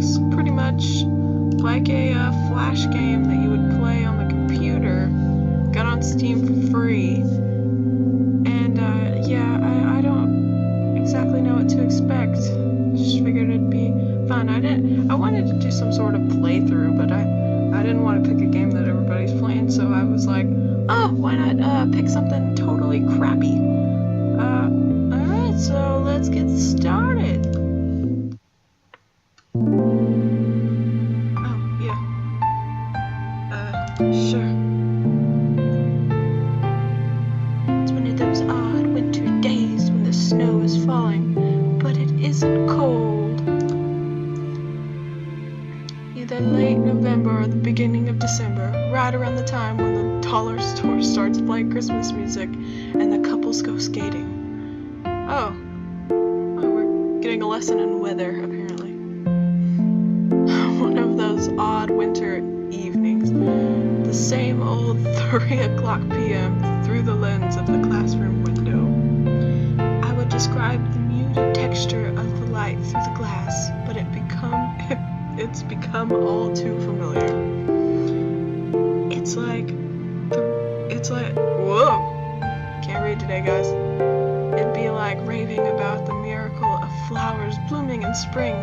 looks pretty much like a flash game that you would play on the computer. Got on Steam for free. And yeah, I don't exactly know what to expect. Just figured it'd be fun. I wanted to do some sort of playthrough, but I didn't want to pick a game that everybody's playing, so I was like, oh, why not pick something totally crappy? Alright, so let's get started. Oh, yeah. Sure. It's one of those odd winter days when the snow is falling, but it isn't cold. Either late November or the beginning of December, right around the time when the dollar store starts playing Christmas music and the couples go skating. Oh, we're getting a lesson in weather, apparently. One of those odd winter evenings, the same old 3 o'clock p.m. through the lens of the classroom window. I would describe the muted texture of the light through the glass, but it's become all too familiar. It's like, whoa, can't read today, guys. It'd be like raving about the miracle of flowers blooming in spring.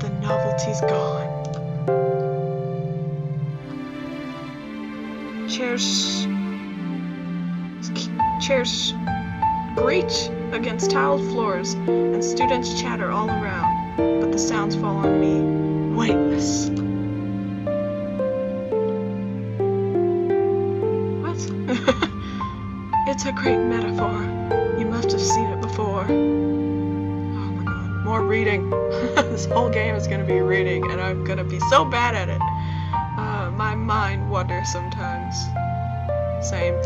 The novelty's gone. Chairs screech against tiled floors, and students chatter all around, but the sounds fall on me, weightless. What? It's a great metaphor. You must have seen it before. Oh my god, more reading. This whole game is gonna be reading, and I'm gonna be so bad at it. My mind wanders sometimes. Same.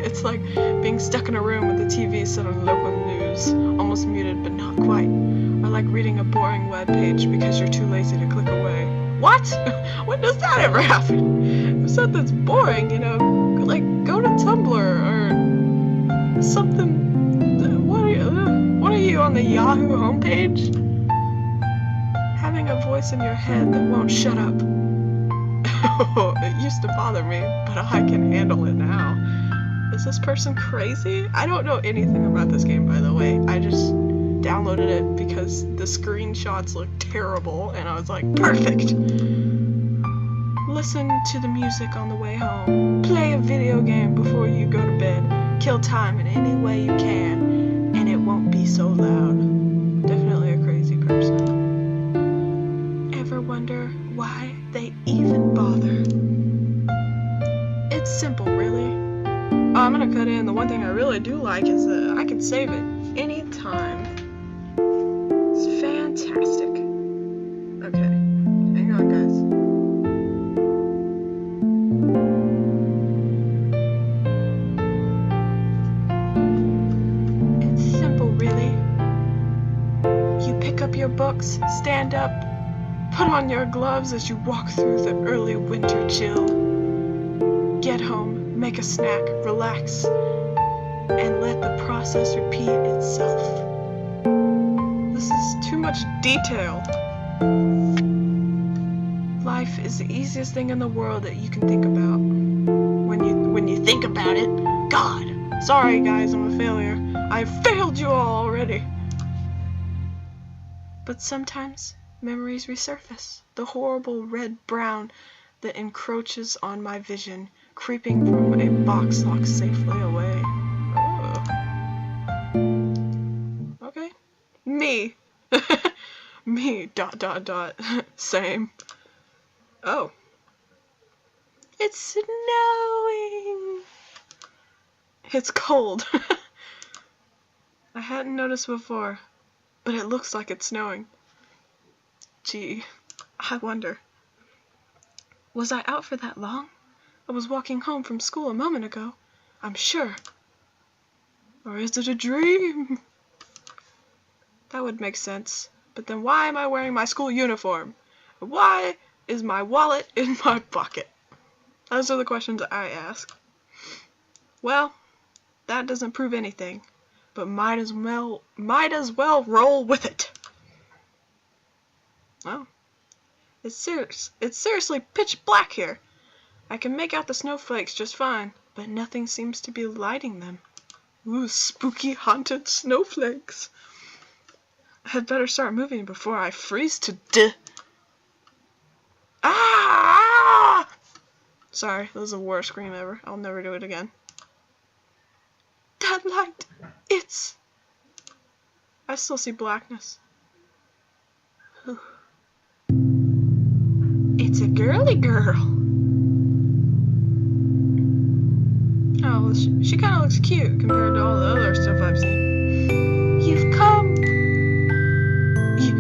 It's like being stuck in a room with the TV set on local news, almost muted but not quite. Or like reading a boring web page because you're too lazy to click away. What? When does that ever happen? If something's boring, you know, like go to Tumblr or something. What are you on the Yahoo homepage? Having a voice in your head that won't shut up. It used to bother me, but I can handle it now. Is this person crazy? I don't know anything about this game, by the way. I just downloaded it because the screenshots look terrible, and I was like, perfect! Listen to the music on the way home. Play a video game before you go to bed. Kill time in any way you can, and it won't be so loud. Definitely a crazy person. Ever wonder why they even bother? It's simple, really. Oh, I'm gonna cut in. The one thing I really do like is that I can save it anytime. It's fantastic. Okay, hang on, guys. It's simple, really. You pick up your books, stand up, put on your gloves as you walk through the early winter chill. Get home. Make a snack, relax, and let the process repeat itself. This is too much detail. Life is the easiest thing in the world that you can think about. When you think about it, God. Sorry guys, I'm a failure. I've failed you all already. But sometimes memories resurface. The horrible red-brown that encroaches on my vision, creeping from a box locked safely away. Oh. Okay. Me. Me. ... Same. Oh. It's snowing. It's cold. I hadn't noticed before, but it looks like it's snowing. Gee, I wonder. Was I out for that long? I was walking home from school a moment ago, I'm sure. Or is it a dream? That would make sense. But then why am I wearing my school uniform? Why is my wallet in my pocket? Those are the questions I ask. Well, that doesn't prove anything, but might as well roll with it. Oh. It's seriously pitch black here. I can make out the snowflakes just fine, but nothing seems to be lighting them. Ooh, spooky haunted snowflakes. I'd better start moving before I freeze to death. Ah! Sorry, that was the worst scream ever. I'll never do it again. That light, it's... I still see blackness. Whew. It's a girly girl. Oh, well, she kind of looks cute compared to all the other stuff I've seen. You've come. You.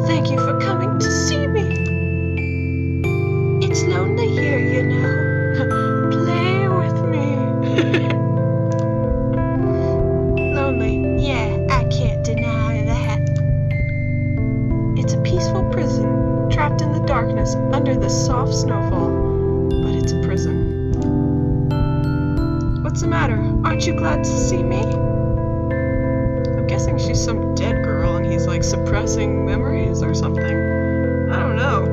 Thank you for coming to see me. It's lonely here, you know. Play with me. Lonely, yeah, I can't deny that. It's a peaceful prison, trapped in the darkness under the soft snowfall. But it's a prison. What's the matter? Aren't you glad to see me? I'm guessing she's some dead girl and he's like suppressing memories or something. I don't know.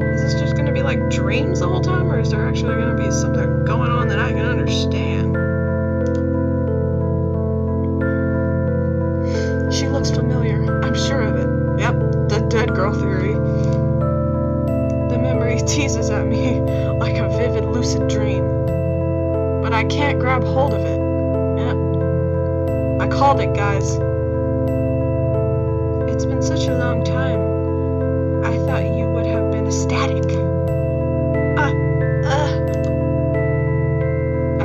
Is this just gonna be like dreams the whole time, or is there actually gonna be something going on that I can understand? She looks familiar. I'm sure of it. Yep, the dead girl theory. The memory teases at me like a vivid, lucid dream. But I can't grab hold of it. Yep. I called it, guys. It's been such a long time. I thought you would have been ecstatic. I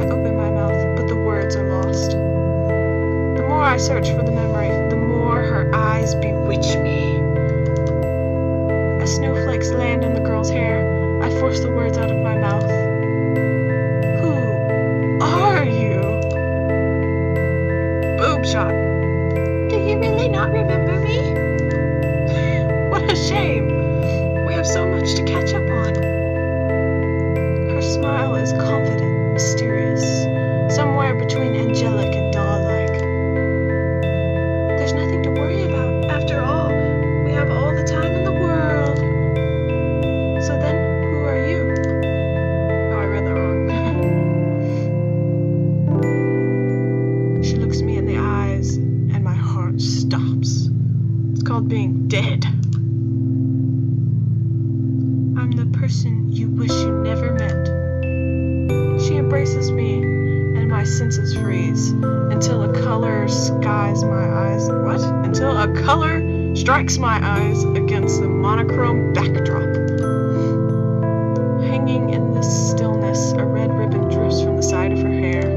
open my mouth, but the words are lost. The more I search for the memory, the more her eyes bewitch me. As snowflakes land in the girl's hair, I force the words out of my mouth. Who are you? Boob shot. Do you really not remember me? What a shame. We have so much to catch up on. Her smile is confident, mysterious, somewhere between angelic and doll-like. There's nothing to worry about. After all, we have all the time in the world. So then, who are you? Oh, I read that wrong. She looks me in the eyes, and my heart stops. It's called being dead. I'm the person you wish you never met. She embraces me, and my senses freeze until a color skies my eyes. What? Until a color strikes my eyes against the monochrome backdrop. Hanging in the stillness, a red ribbon drifts from the side of her hair.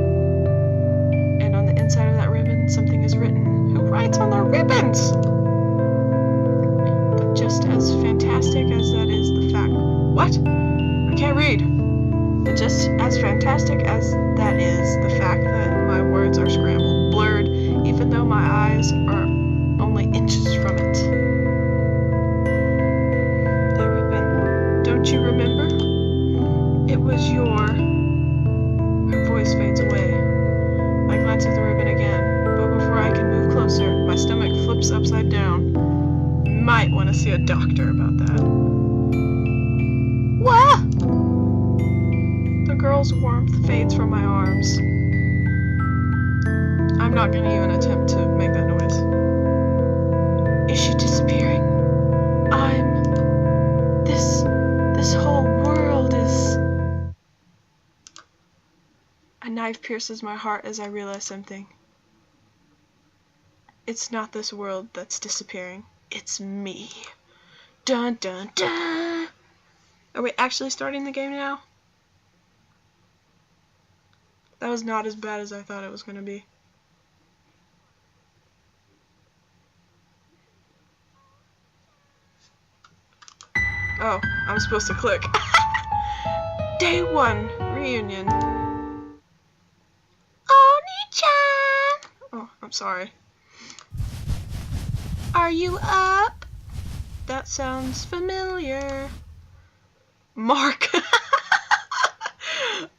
And on the inside of that ribbon, something is written. Who writes on their ribbons? But just as fantastic as that is the fact... What? I can't read. But just as fantastic as that is the fact that my words are scrambled, blurred, even though my eyes are only inches from it. The ribbon. Don't you remember? It was your... Her voice fades away. I glance at the ribbon again, but before I can move closer, my stomach flips upside down. Might want to see a doctor about that. What? The girl's warmth fades from my arms. I'm not going to even attempt to make that noise. Is she disappearing? This whole world is... A knife pierces my heart as I realize something. It's not this world that's disappearing. It's me. Dun dun dun! Are we actually starting the game now? That was not as bad as I thought it was going to be. Oh, I'm supposed to click. Day 1, reunion. Oni-chan! Oh, I'm sorry. Are you up? That sounds familiar. Mark.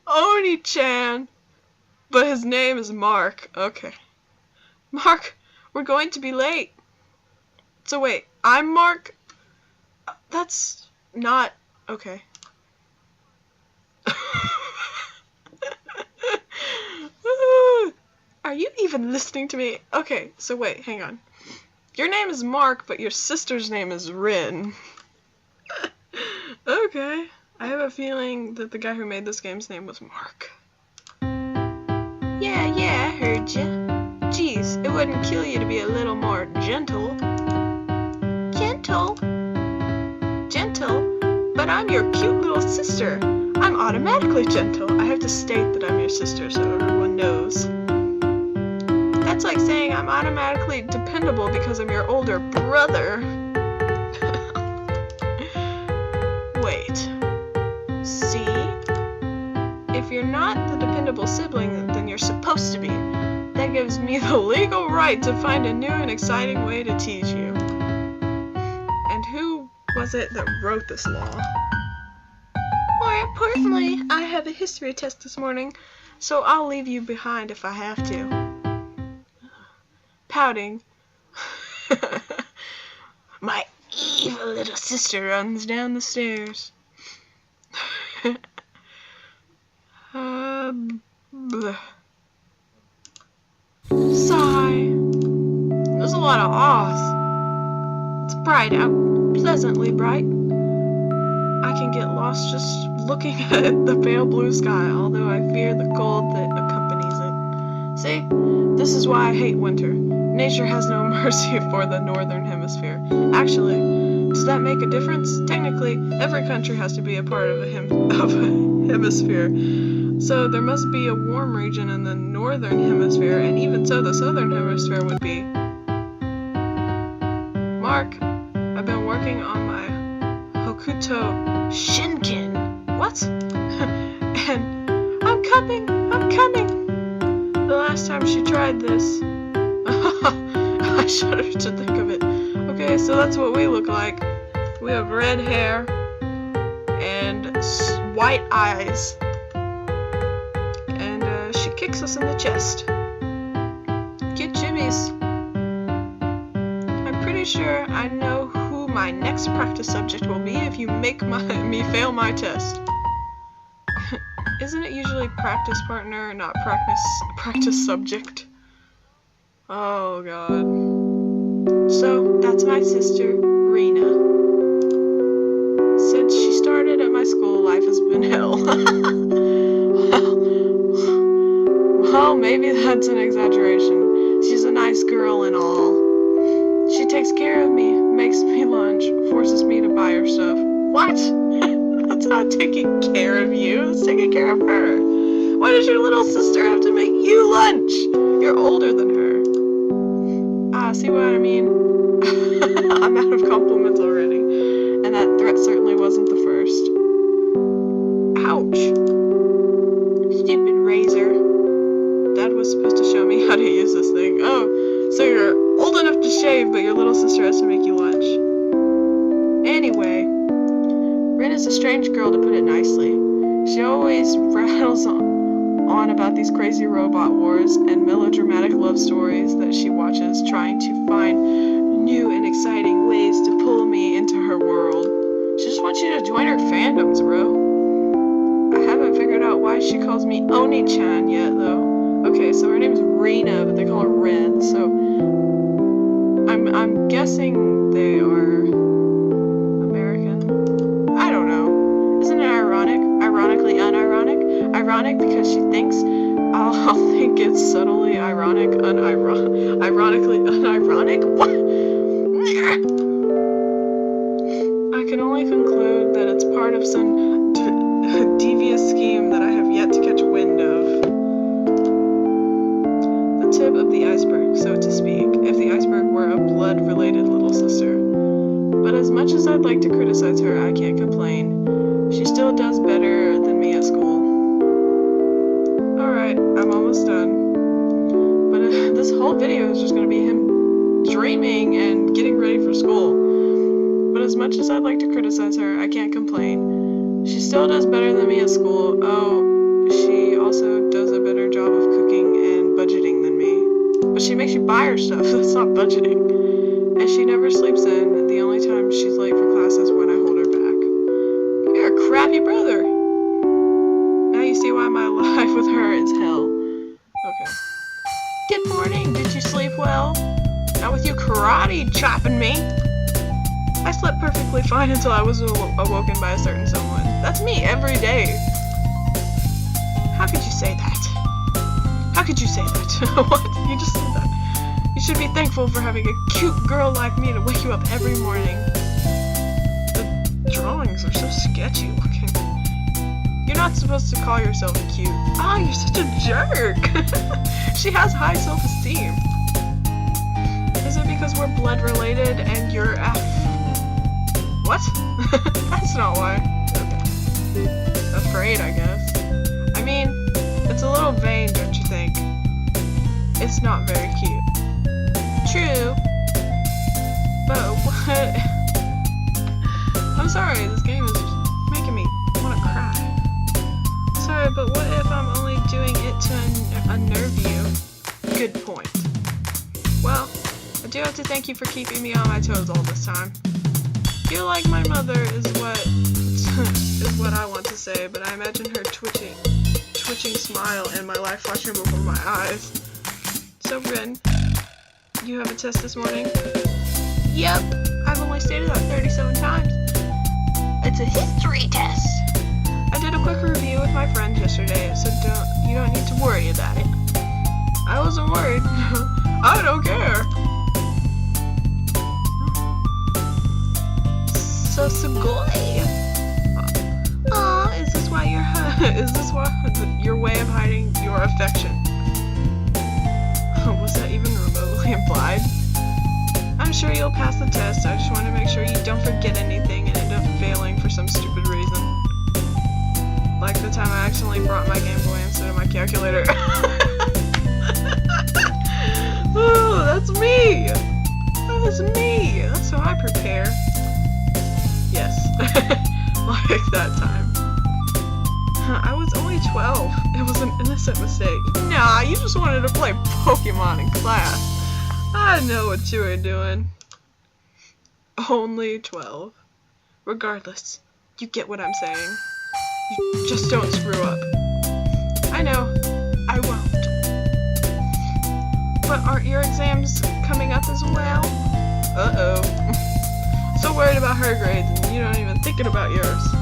Oni-chan. But his name is Mark. Okay. Mark, we're going to be late. So wait, I'm Mark? That's not... okay. Are you even listening to me? Okay, so wait, hang on. Your name is Mark, but your sister's name is Rin. Okay. I have a feeling that the guy who made this game's name was Mark. Yeah, I heard ya. Geez, it wouldn't kill you to be a little more gentle. Gentle? Gentle? But I'm your cute little sister. I'm automatically gentle. I have to state that I'm your sister so everyone knows. That's like saying I'm automatically dependable because I'm your older brother. Wait. See? If you're not the dependable sibling, then you're supposed to be. That gives me the legal right to find a new and exciting way to tease you. And who was it that wrote this law? More importantly, I have a history test this morning, so I'll leave you behind if I have to. Pouting. My evil little sister runs down the stairs. Bleh. Sigh. There's a lot of ahs. It's bright out, pleasantly bright. I can get lost just looking at the pale blue sky, although I fear the cold that accompanies it. See, this is why I hate winter. Nature has no mercy for the northern hemisphere. Actually, does that make a difference? Technically, every country has to be a part of a hemisphere. So there must be a warm region in the northern hemisphere, and even so, the southern hemisphere would be. Mark, I've been working on my Hokuto Shinken. What? And I'm coming. The last time she tried this, I shudder to think of it. Okay, so that's what we look like. We have red hair and white eyes. And she kicks us in the chest. Get jimmies. I'm pretty sure I know who my next practice subject will be if you make me fail my test. Isn't it usually practice partner, not practice subject? Oh god. So, that's my sister, Rena. Since she started at my school, life has been hell. Well, maybe that's an exaggeration. She's a nice girl and all. She takes care of me, makes me lunch, forces me to buy her stuff. What? That's not taking care of you. It's taking care of her. Why does your little sister have to make you lunch? You're older than her. Ah, see what I mean? I'm out of compliments already. And that threat certainly wasn't the first. Ouch. Stupid razor. Dad was supposed to show me how to use this thing. Oh, so you're old enough to shave, but your little sister has to make you lunch. Anyway, Rin is a strange girl, to put it nicely. She always rattles on about these crazy robot wars and melodramatic love stories that she watches, trying to find new and exciting ways to pull me into her world. She just wants you to join her fandoms, bro. I haven't figured out why she calls me Oni-chan yet, though. Okay, so her name is Rena, but they call her Rin, so I'm guessing they are American. I don't know. Isn't it ironic? Ironically unironic? Ironic because she thinks I'll think it's subtly ironic, ironically unironic? What? I can only conclude that it's part of some devious scheme that I have yet to catch wind of. The tip of the iceberg, so to speak, if the iceberg were a blood-related little sister. But as much as I'd like to criticize her, I can't complain. She still does better than me at school. Alright, I'm almost done. But this whole video is just going to be him dreaming and getting ready for school. But as much as I'd like to criticize her, I can't complain. She still does better than me at school. Oh, she also does a better job of cooking and budgeting than me. But she makes you buy her stuff, that's not budgeting. and she never sleeps in. The only time she's late for class is when I hold her back. You're a crappy brother. Now you see why my life with her is hell. Okay. Good morning. Did you sleep well? Not with you karate chopping me. I slept perfectly fine until I was awoken by a certain someone. That's me every day. How could you say that? How could you say that? What? You just said that. You should be thankful for having a cute girl like me to wake you up every morning. The drawings are so sketchy looking. You're not supposed to call yourself cute. Ah, you're such a jerk. She has high self-esteem. Is it because we're blood related and you're what? That's not why. Okay. Afraid, I guess. I mean, it's a little vain, don't you think? It's not very cute. True. But what? I'm sorry, this game is making me want to cry. Sorry, but what if I'm only doing it to unnerve you? Good point. Well, I do have to thank you for keeping me on my toes all this time. Feel like my mother is what I want to say, but I imagine her twitching smile and my life flashing before my eyes. So Rin, you have a test this morning? Yep, I've only stated that 37 times. It's a history test. I did a quick review with my friends yesterday, so you don't need to worry about it. I wasn't worried. I don't care. So Sugoi. Aw, is this why your way of hiding your affection? Was that even remotely implied? I'm sure you'll pass the test. I just want to make sure you don't forget anything and end up failing for some stupid reason. Like the time I accidentally brought my Game Boy instead of my calculator. Oh, that's me! That's me! That's how I prepare. Yes. Like that time. I was only 12. It was an innocent mistake. Nah, you just wanted to play Pokemon in class. I know what you were doing. Only 12. Regardless, you get what I'm saying. You just don't screw up. I know. I won't. But aren't your exams coming up as well? Uh-oh. So worried about her grades and you don't even thinking about yours.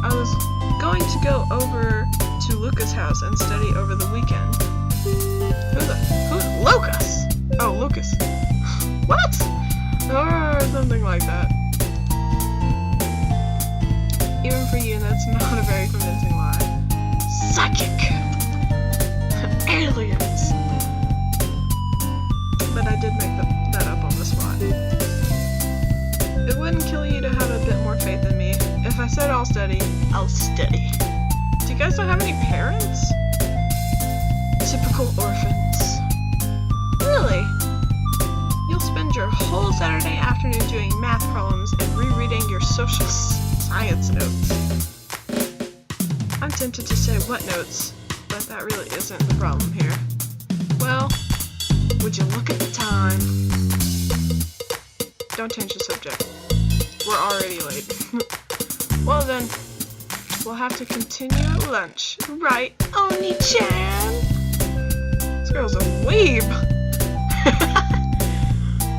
I was going to go over to Luca's house and study over the weekend. Who's Lucas? Oh, Lucas. What? Or something like that. Even for you, that's not a very convincing lie. Psychic! Aliens! But I did make that up on the spot. It wouldn't kill you to have a bit more faith in me. If I said I'll study, I'll study. Do you guys not have any parents? Typical orphans. Really? You'll spend your whole Saturday afternoon doing math problems and rereading your social science notes. I'm tempted to say what notes, but that really isn't the problem here. Well, would you look at the time? Don't change the subject. We're already late. Well then, we'll have to continue at lunch. Right, Oni-chan? This girl's a weeb!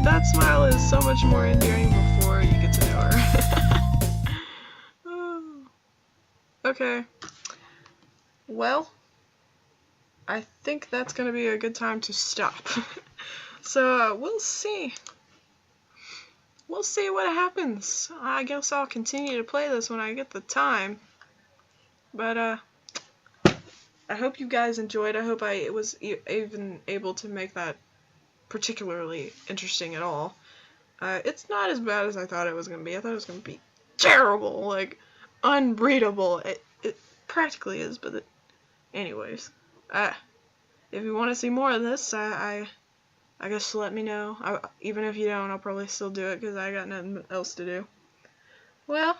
That smile is so much more endearing before you get to know her. Okay. Well, I think that's gonna be a good time to stop. So, we'll see. We'll see what happens. I guess I'll continue to play this when I get the time. But, I hope you guys enjoyed. I hope I was even able to make that particularly interesting at all. It's not as bad as I thought it was going to be. I thought it was going to be terrible, like, unreadable. It practically is, but anyways. If you want to see more of this, I guess let me know. Even if you don't, I'll probably still do it because I got nothing else to do. Well,